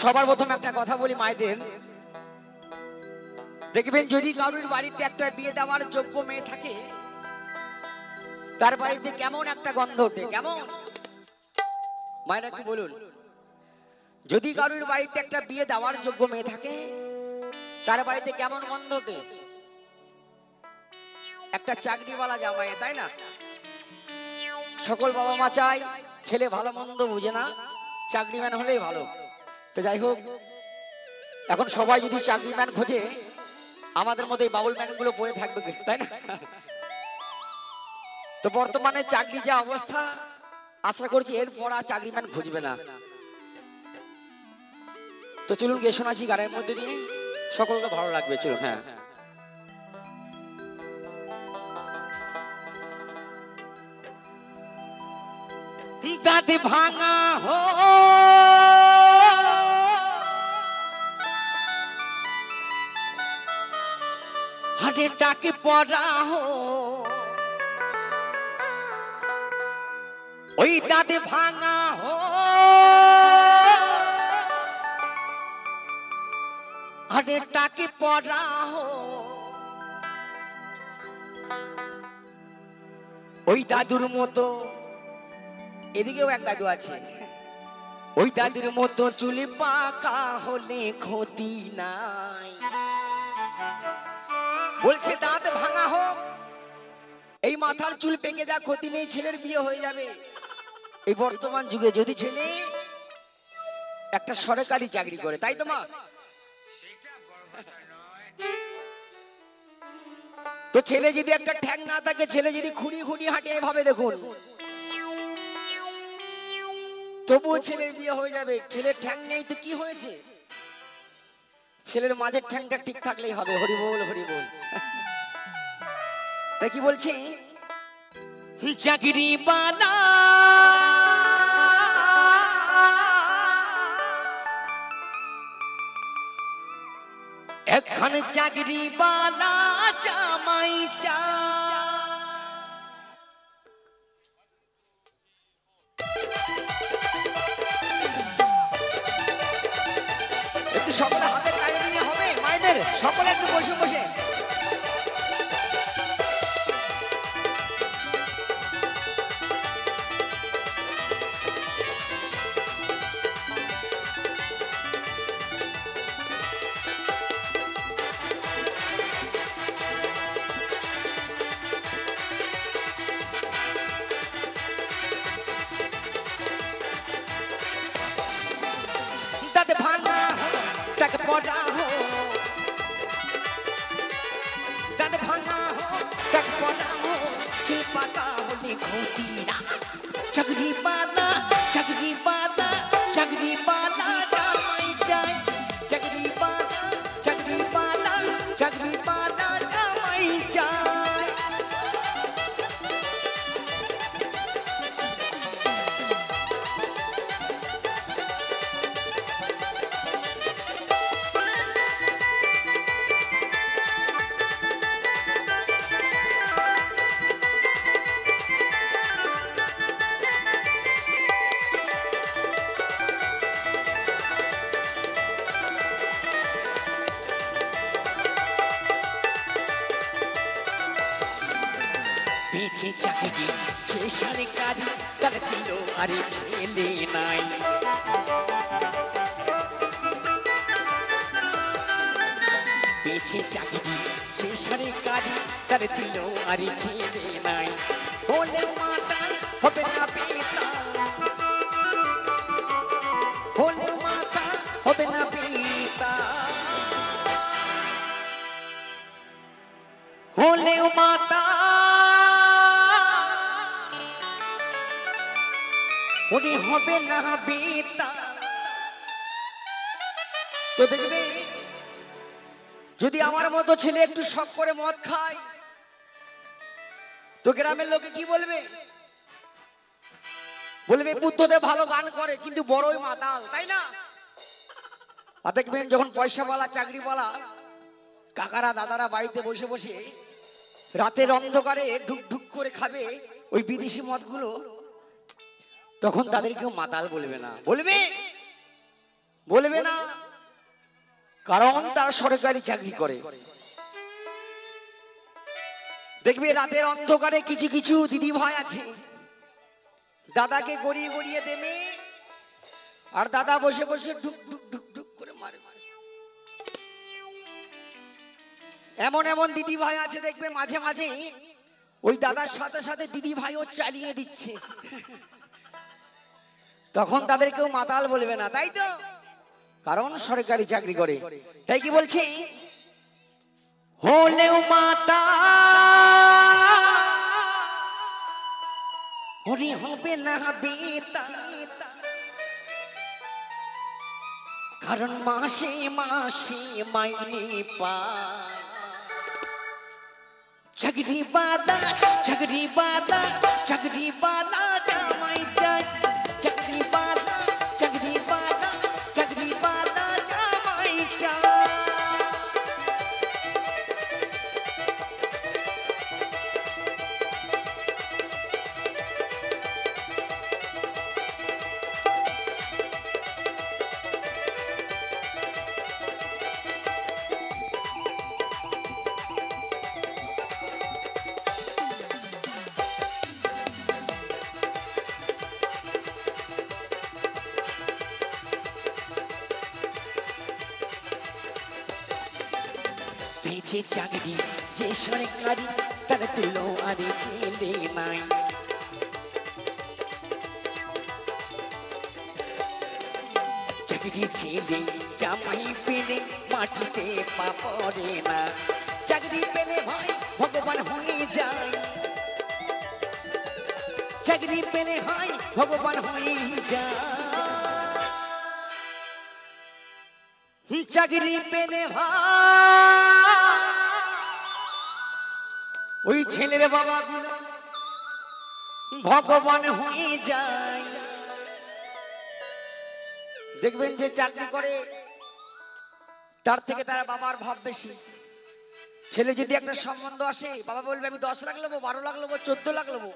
সবার প্রথম একটা কথা বলি মায়েদের, দেখবেন যদি কারোর বাড়িতে একটা বিয়ে দেওয়ার যোগ্য মেয়ে থাকে, তার বাড়িতে কেমন একটা গন্ধ ওঠে। কেমন মায়েরা একটু বলুন। যদি কারোর বাড়িতে একটা বিয়ে দেওয়ার যোগ্য মেয়ে থাকে, তার বাড়িতে কেমন গন্ধ ওঠে? একটা চাকরিওয়ালা জামাই, তাই না? সকল বাবা মা চায় ছেলে ভালো মন্দ বুঝে না, চাকরিম্যান হলেই ভালো। তো যাই হোক, এখন সবাই যদি চাকরিম্যান খোঁজে, আমাদের মধ্যে এই বাউল ম্যান গুলো পড়ে থাকবে, তাই না? তো বর্তমানে চাকরি যা অবস্থা, আশা করছি এরপর আর চাকরিম্যান খুঁজবে না। তো চলুন গিয়ে শোনাচ্ছি গানের মধ্যে দিয়ে, সকলকে ভালো লাগবে। চলুন। হ্যাঁ, দাঁতে ভাঙা হো হাটে টাকে পড়া হো, ওই দাঁতে ভাঙা হো হাটে টাকে পড়া হো, ওই দাদুর মতো, এদিকেও এক দাদু আছে, ওই দাদুর মতো চুলি পাকা হলে ক্ষতি নাই। বলছে দাঁত ভাঙা হোক, এই মাথার চুল পেকে যা ক্ষতি নেই, ছেলের বিয়ে হয়ে যাবে। এই বর্তমান যুগে যদি ছেলে একটা সরকারি চাকরি করে, তাই তো মা? তো ছেলে যদি একটা ঠ্যাং না থাকে, ছেলে যদি খুঁড়ি খুঁড়ি হাঁটে, এভাবে দেখুন, তবুও ছেলের বিয়ে হয়ে যাবে। ছেলের ঠ্যাং নেই তো কি হয়েছে, ছেলের মাঝের ঠ্যাংটা ঠিক থাকলেই হবে। হরি বল, হরি বল। তাই কি বলছি, চাকরি বালা এখন চাকরি বালা জামাই চা, একটু সকলে হাতে তালি দিয়ে হবে মায়েদের, সকলে একটু বসে বসে। দাঁতে ভাঙা টাকে পড়া হো, দাঁতে ভাঙা টাকে পড়া হো, চুল পাকা হলে ক্ষতি না। চাকরি বালা, চাকরি বালা, চাকরি বালা জামাই চাই, চাকরি বালা, চাকরি বালা, চাকরি বালা জামাই চাই। পেয়েছে চাকরি সে সরকারি, তার দিল আরে ছেলে নাই। পেয়েছে চাকরি সে সরকারি, তার দিল আরে ছেলে নাই। হলে মাতা হবে না পিতা, হলে মাতা হবে না পিতা, হলেও মাতা ওরে হবে না পিতা। তো দেখবে, যদি আমার মতো ছেলে একটু শখ করে মদ খায়, তো গ্রামের লোকে কি বলবে? বলবে বুদ্ধদেব ভালো গান করে কিন্তু বড়ই মাতাল, তাই না? আর দেখবেন যখন পয়সাওয়ালা চাকরিওয়ালা কাকারা দাদারা বাড়িতে বসে বসে রাতের অন্ধকারে ঢুক ঢুক করে খাবে ওই বিদেশি মদগুলো, তখন তাদের কেউ মাতাল বলবে না, বলবে বলবে না, কারণ তার সরকারি চাকরি করে। দেখবে রাতের অন্ধকারে কিছু কিছু দিদি ভাই আছে, দাদাকে গড়িয়ে গড়িয়ে দেবে, আর দাদা বসে বসে ঢুক ঢুক ঢুক ঢুক করে মারে। এমন এমন দিদি ভাই আছে দেখবে মাঝে মাঝে ওই দাদার সাথে সাথে দিদি ভাইও চালিয়ে দিচ্ছে, তখন তাদের কেউ মাতাল বলবে না, তাই তো, কারণ সরকারি চাকরি করে। তাই কি বলছে, হলেও মাতা হরি হবে না বেতা, কারণ মাসে মাসে মাইনে পায়। চাকরি বালা চাকরি বালা চাকরি বালা জামাই চাই, চাকরি বালা চাকরি বালা চাকরি বালা জামাই চাই। পেয়েছে চাকরি যে সরকারি, তার তুলো আরে ছেলে নাই। চাকরি ছেলে জামাই পেলে মাটিতে পা পড়ে না, চাকরি পেলে ভাই ভগবান হয়ে যায়, চাকরি পেলে ভাই ভগবান হয়ে যায়, চাকরি পেলে ভাই ওই ছেলের বাবা গুলো ভগবান হয়ে যায়। দেখবেন যে চাকরি করে তার থেকে তার বাবার ভাব বেশি। ছেলে যদি একটা সম্বন্ধ আসে, বাবা বলবে আমি 10 লাখ নেবো, 12 লাখ নেবো, 14 লাখ নেবো।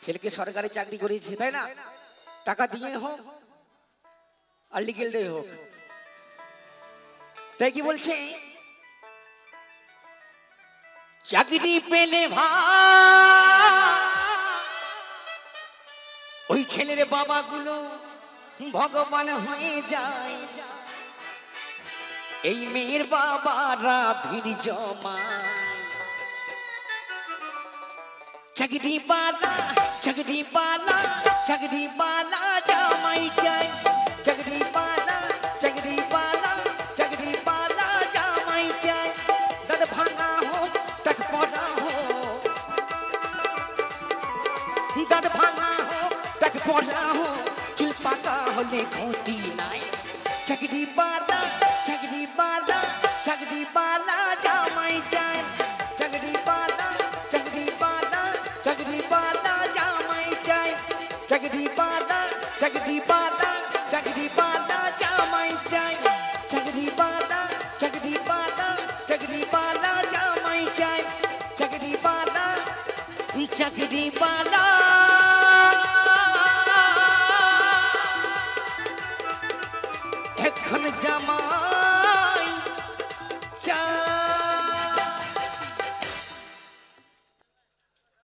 ছেলেকে সরকারি চাকরি করিয়েছে, তাই না, টাকা দিয়ে হোক আর লিগেল ডে হোক। তাই কি বলছে, চাকরি পেলে ভাই ওই ছেলের বাবাগুলো ভগবান হয়ে যায়। এই মেয়ের বাবারা ভিড় জমায়, চাকরি বালা চাকরি বালা চাকরি বালা জামাই চাই, চাকরি বালা চাকরি বালা চাকরি বালা জামাই চাই। দাঁত ভাঙা হোক টাক পড়া হোক, দাঁত ভাঙা হোক টাক পড়া হোক, চুল পাকা হলে ক্ষতি নাই। চাকরি বালা চাকরি বালা চাকরি বালা জামাই চাই, চাকরি বালা চাকরি বালা চাকরি বালা জামাই চাই, চাকরি বালা চাকরি বালা চাকরি বালা জামাই চাই, চাকরি বালা চাকরি বালা চাকরি বালা জামাই চাই, চাকরি বালা চাকরি বালা